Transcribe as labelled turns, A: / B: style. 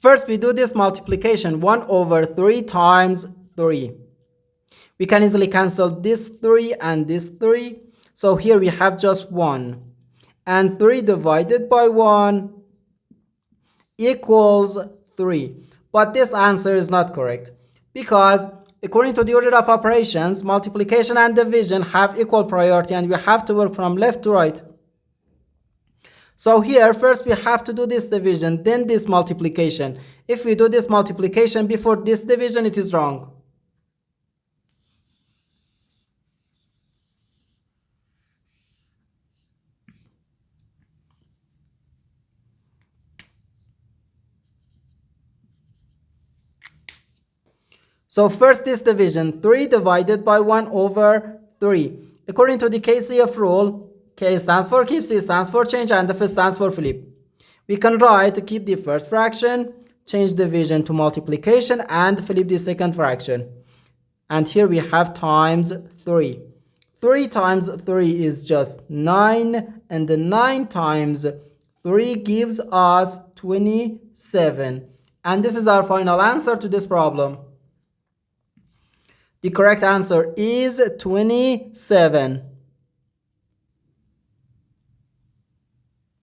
A: First, we do this multiplication, 1 over 3 times 3. We can easily cancel this 3 and this 3. So here we have just 1. And 3 divided by 1 equals 3. But this answer is not correct, because according to the order of operations, multiplication and division have equal priority, and we have to work from left to right. So here, first we have to do this division, then this multiplication. If we do this multiplication before this division, it is wrong. So first this division, 3 divided by 1 over 3. According to the KCF rule, K stands for keep, C stands for change, and F stands for flip. We can write keep the first fraction, change division to multiplication, and flip the second fraction. And here we have times 3. 3 times 3 is just 9, and the 9 times 3 gives us 27. And this is our final answer to this problem. The correct answer is 27.